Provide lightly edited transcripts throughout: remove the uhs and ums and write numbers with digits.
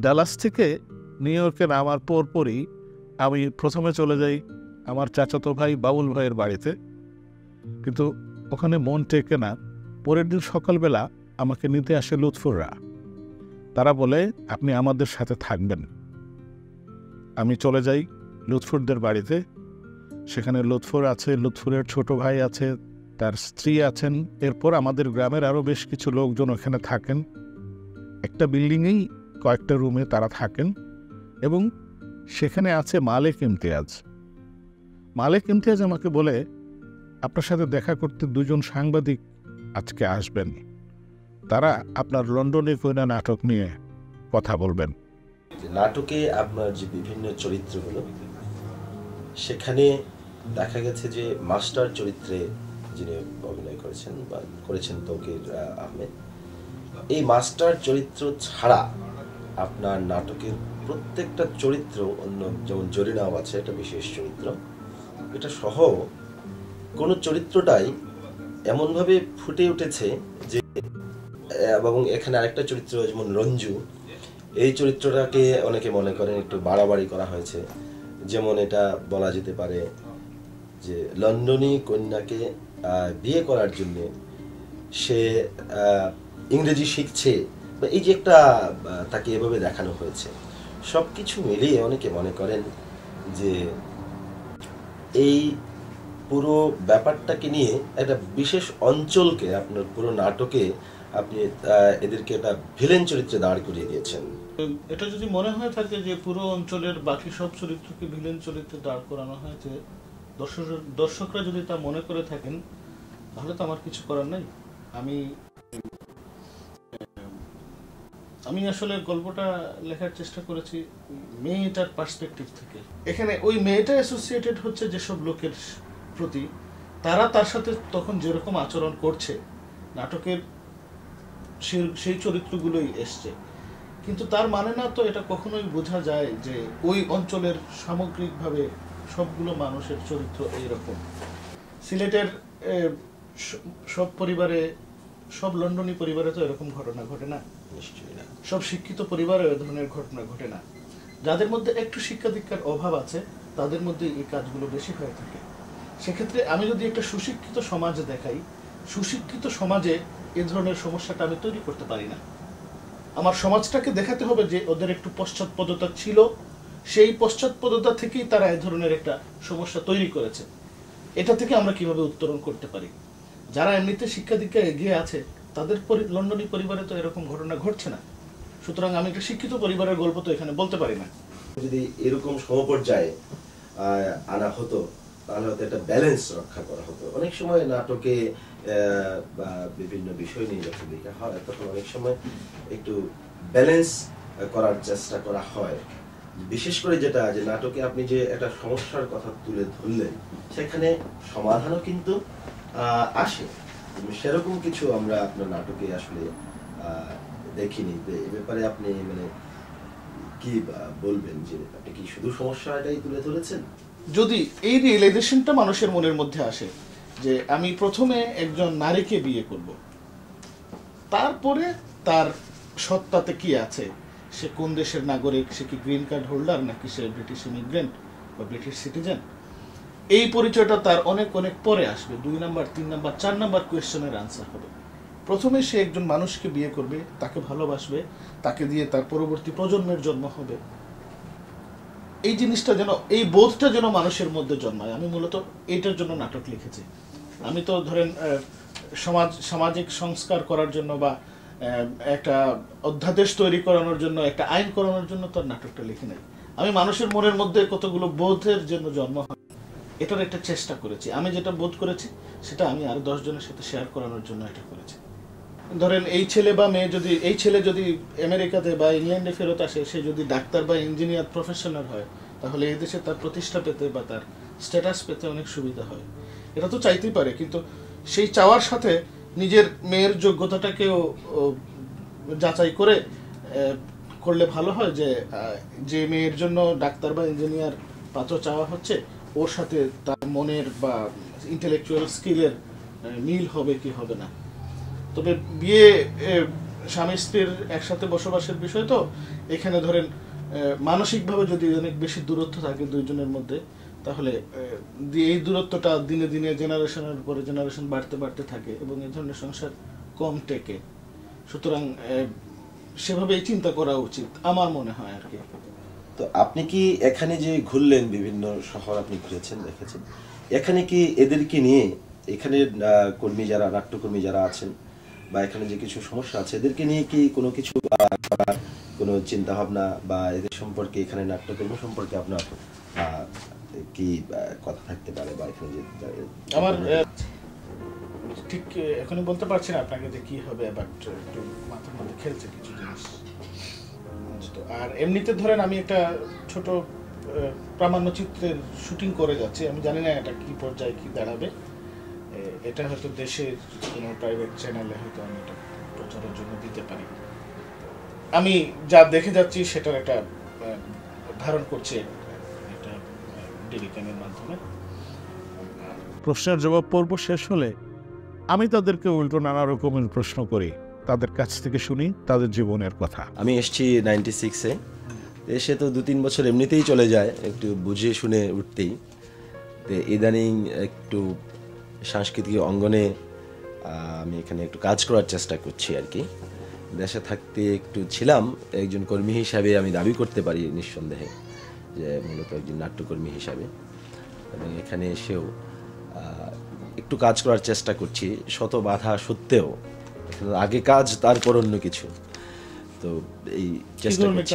Dallas থেকে new ইয়র্কে নামার পরপরই আমি প্রথমে চলে যাই আমার চাচাতো ভাই বাবুল ভাইয়ের বাড়িতে, কিন্তু ওখানে মন টেকে না। পরের দিন সকালবেলা আমাকে নিতে আসে লুৎফুররা। তারা বলে আপনি আমাদের সাথে থাকবেন। আমি চলে যাই লুৎফুরদের বাড়িতে। সেখানে লুৎফুর আছে, লুৎফুরের ছোট ভাই আছে, তার স্ত্রী আছেন। এরপর আমাদের গ্রামের আরও বেশ কিছু লোকজন ওখানে থাকেন। একটা বিল্ডিংয়েই কয়েকটা রুমে তারা থাকেন এবং সেখানে আছে মালেক ইমতিয়াজ। মালেক ইমতিয়াজ আমাকে বলে আপনার সাথে দেখা করতে দুজন সাংবাদিক আজকে আসবেন, তারা আপনার লন্ডনে কইনা নাটক নিয়ে কথা বলবেন। নাটকে আপনার যে বিভিন্ন চরিত্রগুলো, সেখানে দেখা গেছে যে মাস্টার চরিত্রে যিনি অভিনয় করেছেন বা করেছেন তৌকির আহমেদ, এই মাস্টার চরিত্র ছাড়া আপনার নাটকের প্রত্যেকটা চরিত্র, অন্য যেমন জরিনাও আছে একটা বিশেষ চরিত্র, এটা সহ কোনো চরিত্রটাই এমনভাবে ফুটে উঠেছে যে, এবং এখানে আরেকটা চরিত্র যেমন রঞ্জু, এই চরিত্রটাকে অনেকে মনে করেন একটু বাড়াবাড়ি করা হয়েছে। যেমন এটা বলা যেতে পারে যে লন্ডনী কন্যাকে বিয়ে করার জন্য সে ইংরেজি শিখছে, বা এই যে একটা তাকে এভাবে দেখানো হয়েছে। সব কিছু মিলিয়ে অনেকে মনে করেন যে এই পুরো ব্যাপারটাকে নিয়ে একটা বিশেষ অঞ্চলকে আপনার পুরো নাটকে আপনি এদেরকে একটা ভিলেন চরিত্রে দাঁড় করিয়ে দিয়েছেন। এটা যদি মনে হয়ে থাকে যে পুরো অঞ্চলের বাকি সব চরিত্রকে ভিলেন চরিত্রে দাঁড় করানো হয়েছে, দর্শকরা যদি তা মনে করে থাকেন, তাহলে তো আমার কিছু করার নাই। আমি আসলে গল্পটা লেখার চেষ্টা করেছি মেয়েটার পার্সপেক্টিভ থেকে। এখানে ওই মেয়েটা অ্যাসোসিয়েটেড হচ্ছে যেসব লোকের প্রতি, তারা তার সাথে তখন যেরকম আচরণ করছে, নাটকের সেই চরিত্রগুলোই এসছে। কিন্তু তার মানে না তো এটা কখনোই বোঝা যায় যে ওই অঞ্চলের সামগ্রিকভাবে সবগুলো মানুষের চরিত্র এইরকম। সিলেটের সব পরিবারে, সব লন্ডনী পরিবারে তো এরকম ঘটনা ঘটে না, নিশ্চয়ই না। সব শিক্ষিত পরিবারে এ ধরনের ঘটনা ঘটে না। যাদের মধ্যে একটু শিক্ষা দীক্ষার অভাব আছে, তাদের মধ্যে এই কাজগুলো বেশি হয়ে থাকে। সেক্ষেত্রে আমি যদি একটা সুশিক্ষিত সমাজ দেখাই, সুশিক্ষিত সমাজে এ ধরনের সমস্যাটা আমি তৈরি করতে পারি না। আমার সমাজটাকে দেখাতে হবে যে ওদের একটু পশ্চাৎপদতা ছিল, সেই পশ্চাৎপদতা থেকেই তারা এ ধরনের একটা সমস্যা তৈরি করেছে। এটা থেকে আমরা কিভাবে উত্তরণ করতে পারি? যারা এমনিতে শিক্ষা দীক্ষা এগিয়ে আছে, তাদের লন্ডনী পরিবারে তো এরকম ঘটনা ঘটছে না। সুতরাং আমি একটা শিক্ষিত পরিবারের গল্প তো এখানে বলতে পারি না। যদি এরকম সমপর্যায়ে আনা হতো, তাহলে হয়তো একটা ব্যালেন্স রক্ষা করা হতো। অনেক সময় নাটকে বা বিভিন্ন বিষয় নিয়ে যখন লেখা হয়, তখন অনেক সময় একটু ব্যালেন্স করার চেষ্টা করা হয়। বিশেষ করে যেটা যে নাটকে আপনি যে একটা সমস্যার কথা তুলে ধরলেন, সেখানে সমাধানও কিন্তু আসে। সেরকম কিছু আমরা আপনার নাটকে আসলে দেখিনি। এ ব্যাপারে আপনি মানে কি বলবেন, যে আপনি কি শুধু সমস্যাটাই তুলে ধরেছেন? যদি এই রিয়েলাইজেশনটা মানুষের মনের মধ্যে আসে যে আমি প্রথমে একজন নারীকে বিয়ে করব, তারপরে তার সত্তাতে কি আছে, সে কোন দেশের নাগরিক, সে কি গ্রিন কার্ড হোল্ডার নাকি সে ব্রিটিশ ইমিগ্রেন্ট বা ব্রিটিশ সিটিজেন, এই পরিচয়টা তার অনেক অনেক পরে আসবে। 2 নাম্বার, 3 নাম্বার, 4 নাম্বার কোয়েশ্চেনের আনসার হবে। প্রথমে সে একজন মানুষকে বিয়ে করবে, তাকে ভালোবাসবে, তাকে দিয়ে তার পরবর্তী প্রজন্মের জন্ম হবে। এই জিনিসটা যেন, এই বোধটা যেন মানুষের মধ্যে জন্মায়, আমি মূলত এইটার জন্য নাটক লিখেছি। আমি তো ধরেন সামাজিক সংস্কার করার জন্য বা একটা অধ্যাদেশ তৈরি করানোর জন্য, একটা আইন করানোর জন্য তো নাটকটা লিখি নাই। আমি মানুষের মনের মধ্যে কতগুলো বোধের জন্য জন্ম হয়, এটার একটা চেষ্টা করেছি। আমি যেটা বোধ করেছি সেটা আমি আরো 10 জনের সাথে শেয়ার করানোর জন্য এটা করেছি। ধরেন এই ছেলে বা মেয়ে যদি, এই ছেলে যদি আমেরিকাতে বা ইংল্যান্ডে ফেরত আসে, সে যদি ডাক্তার বা ইঞ্জিনিয়ার প্রফেশনাল হয়, তাহলে এই দেশে তার প্রতিষ্ঠা পেতে বা তার স্ট্যাটাস পেতে অনেক সুবিধা হয়। এটা তো চাইতেই পারে, কিন্তু সেই চাওয়ার সাথে নিজের মেয়ের যোগ্যতাটাকেও যাচাই করে করলে ভালো হয়। যে মেয়ের জন্য ডাক্তার বা ইঞ্জিনিয়ার পাত্র চাওয়া হচ্ছে, ওর সাথে তার মনের বা ইন্টেলেকচুয়াল স্কিলের মিল হবে কি হবে না। তবে বিয়ে স্বামী স্ত্রীর একসাথে বসবাসের বিষয়, তো এখানে ধরেন মানসিকভাবে যদি অনেক বেশি দূরত্ব থাকে দুইজনের মধ্যে, তাহলে এই দূরত্বটা দিনে দিনে জেনারেশনের পরে জেনারেশন বাড়তে বাড়তে থাকে এবং এই ধরনের সংসার কম টেকে। সুতরাং সেভাবেই চিন্তা করা উচিত আমার মনে হয় আর কি। তো আপনি কি এখানে যে ঘুরলেন, বিভিন্ন শহর আপনি ঘুরেছেন, দেখেছেন, এখানে কি এদেরকে নিয়ে, এখানে কর্মী যারা, নাট্যকর্মী যারা আছেন বা এখানে যে কিছু সমস্যা আছে, এদেরকে নিয়ে কি কোনো কিছু করার কোনো চিন্তা ভাবনা বা এদের সম্পর্কে, এখানে নাট্যকর্ম সম্পর্কে আপনার কি কথা থাকতে পারে? বা এখানে যে আমার ঠিক এখনই বলতে পারছি না আপনাকে যে কি হবে, বাট একটু মাথার মধ্যে খেলছে কিছু জিনিস। আর এমনিতে ধরেন আমি একটা ছোট প্রামাণ্যচিত্রের শুটিং করে যাচ্ছি, আমি জানি না এটা কি পর্যায়ে কি দাঁড়াবে। এটা হয়তো দেশের কোনো প্রাইভেট চ্যানেলে হয়তো আমি এটা প্রচারের জন্য দিতে পারি। আমি যা দেখে যাচ্ছি সেটার একটা ধারণ করছে এটা টেলিগ্রামের মাধ্যমে। প্রশ্নের জবাব পর্ব শেষ হলে আমি তাদেরকে উল্টো নানা রকমের প্রশ্ন করি, তাদের কাছ থেকে শুনি তাদের জীবনের কথা। আমি এসছি 96-এ, এসে তো 2-3 বছর এমনিতেই চলে যায়, একটু বুঝে শুনে উঠতেই। তো ইদানিং একটু সাংস্কৃতিক অঙ্গনে আমি এখানে একটু কাজ করার চেষ্টা করছি আর কি। দেশে থাকতে একটু ছিলাম, একজন কর্মী হিসাবে আমি দাবি করতে পারি নিঃসন্দেহে যে মূলত একজন নাট্যকর্মী হিসাবে, এবং এখানে এসেও একটু কাজ করার চেষ্টা করছি শত বাধা সত্ত্বেও। আগে কাজ, তারপর অন্য কিছু। তো এই চেষ্টা করছি।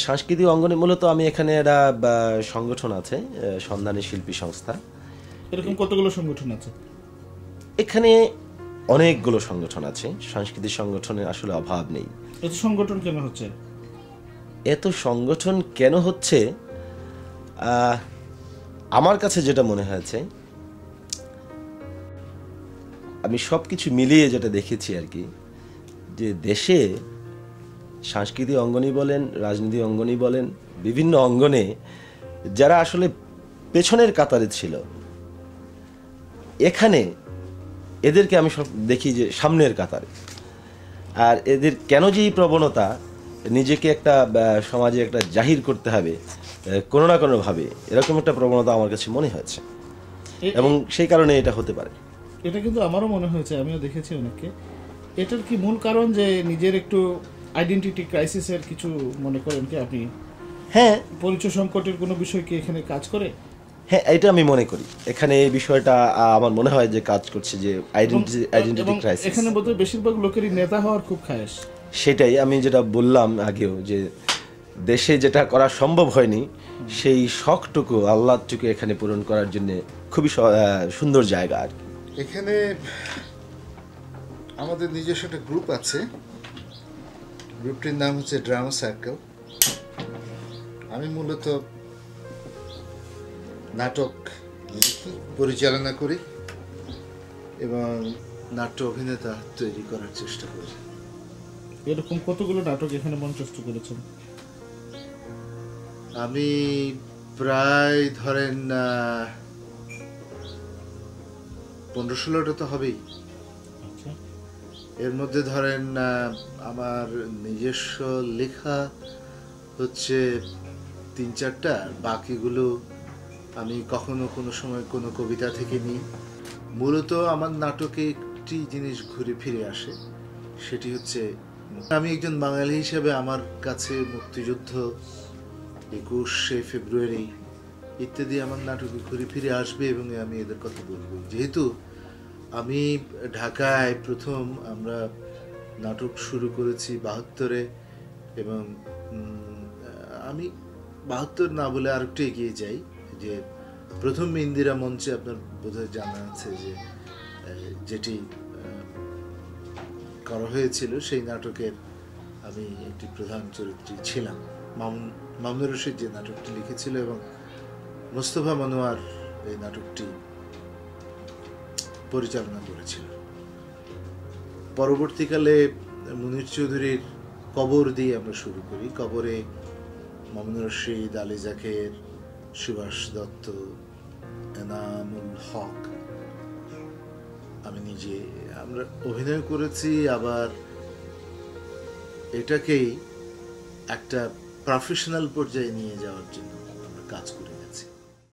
সাংস্কৃতিক অঙ্গনে মূলত আমি এখানে একটা সংগঠন আছে, সন্ধানী শিল্পী সংস্থা। এরকম কতগুলো সংগঠন আছে এখানে? অনেকগুলো সংগঠন আছে, সাংস্কৃতিক সংগঠনের আসলে অভাব নেই। এত সংগঠন কেন হচ্ছে? এত সংগঠন কেন হচ্ছে, আমার কাছে যেটা মনে হয়েছে, আমি সব কিছু মিলিয়ে যেটা দেখেছি আর কি, যে দেশে সাংস্কৃতিক অঙ্গনই বলেন, রাজনীতি অঙ্গনই বলেন, বিভিন্ন অঙ্গনে যারা আসলে পেছনের কাতারে ছিল, এখানে এদেরকে আমি সব দেখি যে সামনের কাতারে। আর এদের কেন যে এই প্রবণতা, নিজেকে একটা সমাজে একটা জাহির করতে হবে কোনো না কোনোভাবে, এরকম একটা প্রবণতা আমার কাছে মনে হয়েছে, এবং সেই কারণে এটা হতে পারে। এটা কিন্তু আমারও মনে হয়েছে, আমিও দেখেছি অনেককে। এটার কি মূল কারণ যে নিজের একটু আইডেন্টিটি ক্রাইসিসের কিছু মনে করেন কি আপনি? হ্যাঁ, পরিচয় সংকটের কোনো বিষয় কি এখানে কাজ করে? হ্যাঁ, এটা আমি মনে করি এখানে এই বিষয়টা আমার মনে হয় যে কাজ করছে, যে আইডেন্টিটি ক্রাইসিস। এখানে বোধহয় বেশিরভাগ লোকেরই নেতা হওয়ার খুব খায়েশ। সেটাই আমি যেটা বললাম আগেও, যে দেশে যেটা করা সম্ভব হয়নি, সেই শখটুকু, আল্লাহটুকু এখানে পূরণ করার জন্য খুবই সুন্দর জায়গা আর কি। এখানে আমাদের নিজস্ব একটা গ্রুপ আছে, গ্রুপটির নাম হচ্ছে ড্রামা সার্কেল। আমি মূলত নাটক লিখি, পরিচালনা করি এবং নাট্য অভিনেতা তৈরি করার চেষ্টা করি। এরকম কতগুলো নাটক এখানে মঞ্চস্থ করেছেন? আমি প্রায় ধরেন 15-16টা তো হবেই। এর মধ্যে ধরেন আমার নিজস্ব লেখা হচ্ছে 3-4টা, বাকিগুলো আমি কখনো কোনো সময় কোনো কবিতা থেকে নিই। মূলত আমার নাটকে একটি জিনিস ঘুরে ফিরে আসে, সেটি হচ্ছে আমি একজন বাঙালি হিসেবে আমার কাছে মুক্তিযুদ্ধ, 21শে ফেব্রুয়ারি ইত্যাদি আমার নাটকে ঘুরে ফিরে আসবে এবং আমি এদের কথা বলবো। যেহেতু আমি ঢাকায় প্রথম আমরা নাটক শুরু করেছি 72-এ, এবং আমি 72 না বলে আরেকটু এগিয়ে যাই, যে প্রথম ইন্দিরা মঞ্চে আপনার বোধহয় জানা আছে যে যেটি করা হয়েছিল, সেই নাটকের আমি একটি প্রধান চরিত্রে ছিলাম। মামুনুর রশিদ যে নাটকটি লিখেছিল এবং মোস্তফা মনোয়ার এই নাটকটি পরিচালনা করেছিল। পরবর্তীকালে মুনির চৌধুরীর কবর দিয়ে আমরা শুরু করি। কবরে মামুনুর রশিদ, আলী জাকের, সুভাষ দত্ত, এনামুল হক, আমি নিজে আমরা অভিনয় করেছি, আবার এটাকেই একটা প্রফেশনাল পর্যায়ে নিয়ে যাওয়ার জন্য আমরা কাজ করি।